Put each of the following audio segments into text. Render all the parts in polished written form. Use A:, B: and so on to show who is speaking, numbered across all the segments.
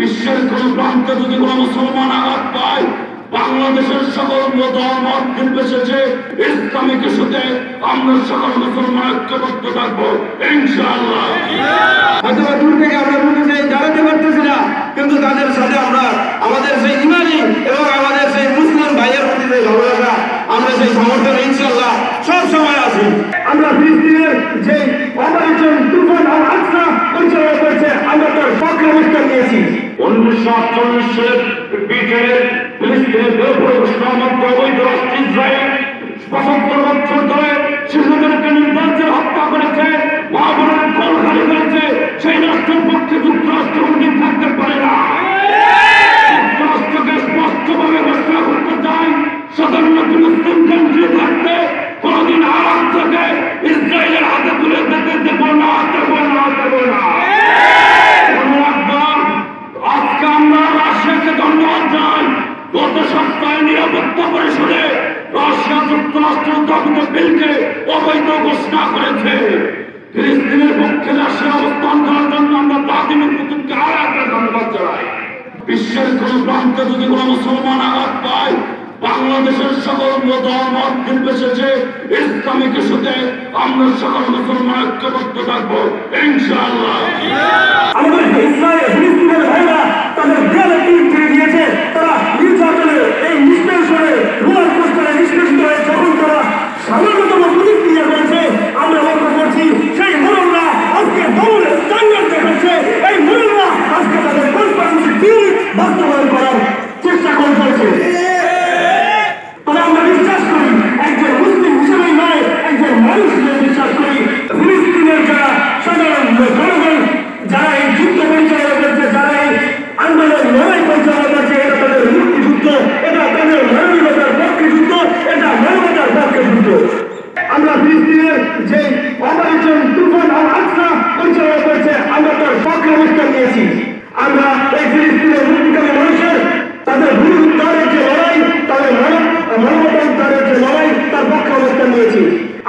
A: বিশ্বের কোন প্রান্তে যদি কোন মুসলমান আঘাত পায়, বাংলাদেশের সকল মত নির্বিশেষে ইসলামিক ইস্যুতে আমরা সকল মুসলমান ঐক্যবদ্ধ থাকবো ইনশাআল্লাহ।
B: হয়তো দূর থেকে আমরা বুঝে দাঁড়াতে পারতেছি না, কিন্তু তাদের সাথে আমরা আমাদের সেই ইমানি এবং আমাদের সেই মুসলিম ভাইয়ের প্রতি যে ভালোবাসা, আমরা সেই সমর্থন ইনশাআল্লাহ সব সময় আছি। আমরা ফিলিস্তিনের যে অপারেশন তুফান আল আকসা পরিচালনা করছে, আমরা তার পক্ষে অবস্থান নিয়েছি।
A: 1948 সালের ব্রিটেনের ফিলিস্তিনের অবৈধ রাষ্ট্র ইসরায়েল 75 বছর ধরে শিশুদেরকে নির্বাচন হত্যা করেছে, মা বোনের কল খালি করেছে। সেই রাষ্ট্রের পক্ষে যুক্তরাষ্ট্র কোনদিন থাকতে পারে না। যুক্তরাষ্ট্রকে স্পষ্টভাবে ঘোষণা করতে চাই, সাধারণ মুসলিম কান্ট্রি থাকতে কোনদিন আরাম থেকে ইসরায়েলের হাতে তুলে দিতে দেব না, দেব না, দেব না। আজকে আমরা রাশিয়াকে ধন্যবাদ জানাই। গত সপ্তাহে নিরাপত্তা পরিষদে রাশিয়া যুক্তরাষ্ট্র তহবিল বিলকে অবৈধ ঘোষণা করেছে। ফিলিস্তিনের পক্ষে রাশিয়া অবস্থান করার জন্য আমরা ভ্লাদিমির পুতিনকে আরো একবার ধন্যবাদ জানাই। বিশ্বের কোন প্রান্তে যদি কোন মুসলমান আঘাত পায়, বাংলাদেশের সকল মত নির্বিশেষে ইসলামিক ইস্যুতে আমরা সকল মুসলমান ঐক্যবদ্ধ থাকবো ইনশাআল্লাহ।
B: আমাদের ইসরায়েল ফিলিস্তিনের ভাইরা তাদের দেয়ালে তীর ছেড়ে দিয়েছে। তারা নির্যাতনে এই নিষ্পেষণে রোলার কোস্টারে নিষ্পেষিত হয়ে যখন তারা সামান্যতম প্রতিক্রিয়া করেছে, আমরা লক্ষ্য করছি সেই মুরল্লা আজকে দৌড়ে স্ট্যান্ডার্ড দেখাচ্ছে। এই মুরল্লা আজকে তাদের কনফারেন্সে বিল বাস্তবায়ন করার চেষ্টা করে চলছে। তবে আমরা বিশ্বাস করি, একজন মুসলিম হিসেবেই নয়, একজন মানুষ হিসেবে বিশ্বাস করি, ফিলিস্তিনের যারা সাধারণ জনগণ, যারা এই যুদ্ধ পরিচালনা করছে, যারা এই আন্দোলন লড়াই পরিচালনা করছে, এটা তাদের মুক্তিযুদ্ধ, এটা তাদের মানবিকতার পক্ষে যুদ্ধ, এটা মানবতার পক্ষে যুদ্ধ। আমরা ফিলিস্তিনের যে অপারেশন তুফান আল আকসা পরিচালনা করছে, আমরা তার পক্ষে অবস্থান নিয়েছি। আমরা এই ফিলিস্তিনের মুক্তিকামী মানুষের তাদের ভূমিউদ্ধারের যে লড়াই, তাদের মানবতার যে লড়াই, তার পক্ষে অবস্থান নিয়েছি।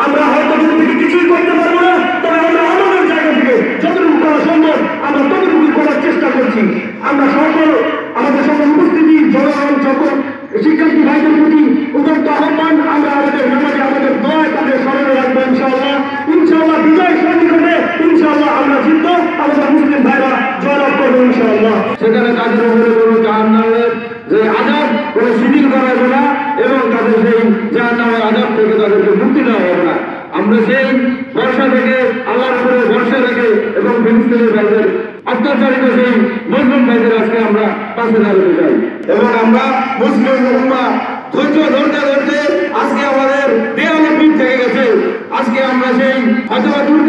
B: আমরা হয়তো দূর থেকে কিছুই করতে পারবো না, তবে আমরা আমাদের জায়গা থেকে যতটুকু করা সম্ভব আমরা ততটুকু করার চেষ্টা করছি। আমরা সকল আমাদের সকল উপস্থিতি জনগণ, সকল শিক্ষার্থী ভাইদের প্রতি উদাত্ত আহ্বান, আমরা আমাদের নামাজে আমাদের দোয়ায় তাদের স্মরণে রাখবো ইনশাআল্লাহ। ইনশাআল্লাহ বিজয় সন্নিকটে ইনশাআল্লাহ আমরা জিতবো, আমাদের মুসলিম ভাইরা জয়লাভ করবো ইনশাআল্লাহ। সেখানে তাদের উপরে কোনো জাহান্নামের যে আযাব কোনো শিথিল করা হবে না এবং তাদের সেই জাহান্নামের আযাব থেকে তাদেরকে মুক্তি দেওয়া হবে না। আমরা সেই ভরসা থেকে আল্লাহর উপরে ভরসা রেখে এবং ফিলিস্তিনের ভাইদের অত্যাচারিত সেই মুসলিম ভাইদের আজকে আমরা পাশে দাঁড়াতে চাই এবং আমরা মুসলিম উম্মাহ ধৈর্য ধরতে ধরতে আজকে আমাদের দেয়ালে পিঠ থেকে গেছে। আজকে আমরা সেই হয়তো দূর